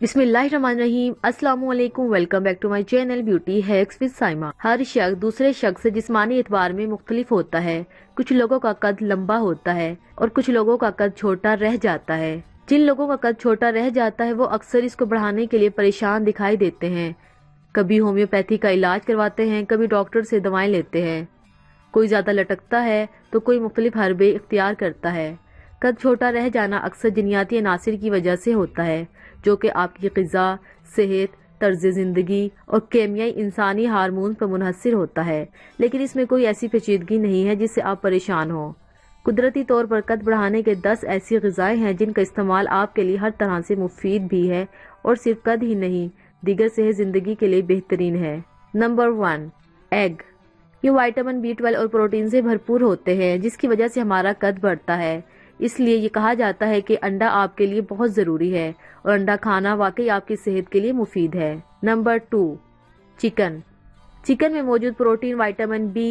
बिस्मिल्लाहिर्रहमानिर्रहीम। अस्सलाम वालेकुम। Welcome back to my channel beauty hacks with Saima. हर शख्स दूसरे शख्स से जिस्मानी एतबार में मुख्तलिफ होता है। कुछ लोगों का कद लंबा होता है और कुछ लोगों का कद छोटा रह जाता है। जिन लोगों का कद छोटा रह जाता है वो अक्सर इसको बढ़ाने के लिए परेशान दिखाई देते हैं। कभी होम्योपैथी का इलाज करवाते हैं, कभी डॉक्टर से दवाएं लेते हैं। कोई ज्यादा लटकता है तो कोई मुख्तलिफ हरबे इख्तियार करता है। कद छोटा रह जाना अक्सर जिनियाती अनासिर की वजह से होता है, जो कि आपकी ग़िज़ा, सेहत, तर्ज ज़िंदगी और केमियाई इंसानी हार्मोन पर मुनहसर होता है। लेकिन इसमें कोई ऐसी पेचीदगी नहीं है जिससे आप परेशान हो। कुदरती तौर पर कद बढ़ाने के 10 ऐसी ग़िज़ाएं हैं जिनका इस्तेमाल आपके लिए हर तरह से मुफीद भी है और सिर्फ कद ही नहीं, दीगर सेहत ज़िंदगी के लिए बेहतरीन है। Number 1, egg. ये विटामिन B12 और प्रोटीन से भरपूर होते हैं, जिसकी वजह से हमारा कद बढ़ता है। इसलिए ये कहा जाता है कि अंडा आपके लिए बहुत जरूरी है और अंडा खाना वाकई आपकी सेहत के लिए मुफीद है। Number 2, chicken. चिकन में मौजूद protein, vitamin B,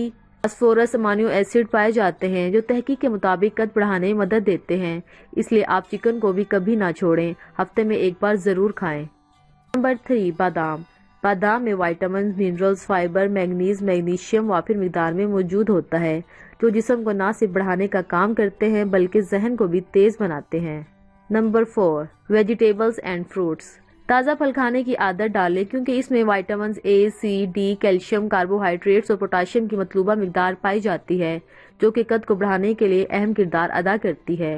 phosphorus, amino acid पाए जाते हैं जो तहकीक के मुताबिक कद बढ़ाने में मदद देते हैं। इसलिए आप चिकन को भी कभी ना छोड़ें, हफ्ते में एक बार जरूर खाएं। नंबर 3, बादाम। बादाम में vitamin, minerals, fibre, manganese, magnesium वाफिर मिकदार में मौजूद होता है, जो जिस्म को ना सिर्फ बढ़ाने का काम करते हैं बल्कि जहन को भी तेज बनाते हैं। Number 4, vegetables and fruits. ताज़ा फल खाने की आदत डालें क्योंकि इसमें vitamin A, C, D, calcium, carbohydrates और पोटाशियम की मतलूबा मिकदार पाई जाती है, जो कि कद को बढ़ाने के लिए अहम किरदार अदा करती है।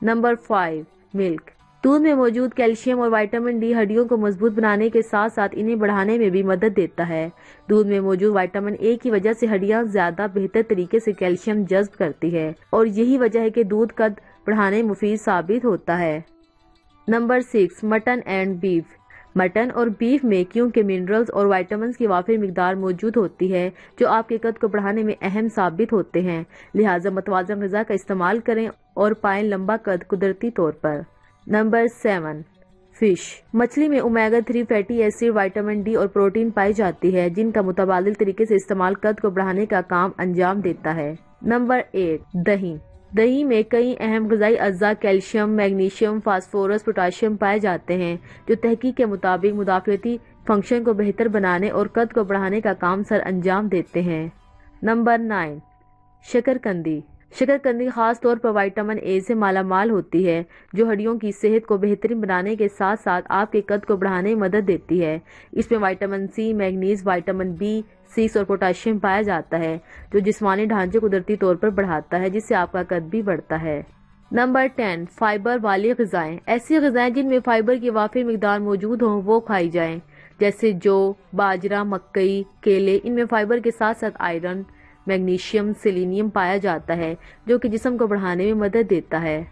Number 5, milk. दूध में मौजूद कैल्शियम और विटामिन D हड्डियों को मजबूत बनाने के साथ साथ इन्हें बढ़ाने में भी मदद देता है। दूध में मौजूद विटामिन A की वजह से हड्डियां ज्यादा बेहतर तरीके से कैल्शियम जज्ब करती है और यही वजह है कि दूध कद बढ़ाने में मुफीद साबित होता है। Number 6, mutton and beef. Mutton और बीफ में क्योंकि मिनरल्स और विटामिन की वाफिर मिकदार मौजूद होती है जो आपके कद को बढ़ाने में अहम साबित होते हैं, लिहाजा मतवाज़न ग़िज़ा का इस्तेमाल करें और पाएं लंबा कद कुदरती तौर पर। Number 7, fish. मछली में omega 3 fatty acid, vitamin D और प्रोटीन पाई जाती है, जिनका मुतबादिल तरीके से इस्तेमाल कद को बढ़ाने का काम अंजाम देता है। नंबर 8, दही। दही में कई अहम ग़िज़ाई अज्जा, कैल्शियम, मैग्नीशियम, फास्फोरस, पोटाशियम पाए जाते हैं, जो तहकीक के मुताबिक मुदाफ़ियती फंक्शन को बेहतर बनाने और कद को बढ़ाने का काम सर अंजाम देते हैं। नंबर 9, शकरकंदी। शकरकंदी खास तौर पर विटामिन A से मालामाल होती है, जो हड्डियों की सेहत को बेहतरीन बनाने के साथ साथ आपके कद को बढ़ाने में मदद देती है। इसमें vitamin C, manganese, vitamin B, C और पोटाशियम पाया जाता है, जो जिस्मानी ढांचे कुदरती तौर पर बढ़ाता है, जिससे आपका कद भी बढ़ता है। नंबर 10, फाइबर वाली ग़िज़ाएं। ऐसी ग़िज़ाएं जिनमें फाइबर की वाफिर मिकदार मौजूद हो वो खाई जाएं, जैसे जौ, बाजरा, मकई, केले। इनमें फाइबर के साथ साथ आयरन, मैग्नीशियम, सेलेनियम पाया जाता है, जो कि जिस्म को बढ़ाने में मदद देता है।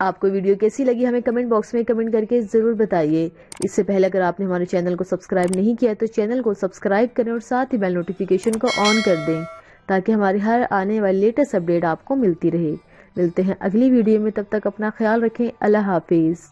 आपको वीडियो कैसी लगी हमें कमेंट बॉक्स में कमेंट करके जरूर बताइए। इससे पहले अगर आपने हमारे चैनल को सब्सक्राइब नहीं किया तो चैनल को सब्सक्राइब करें और साथ ही बेल नोटिफिकेशन को ऑन कर दें, ताकि हमारी हर आने वाली लेटेस्ट अपडेट आपको मिलती रहे। मिलते हैं अगली वीडियो में, तब तक अपना ख्याल रखें। अल्लाह हाफिज।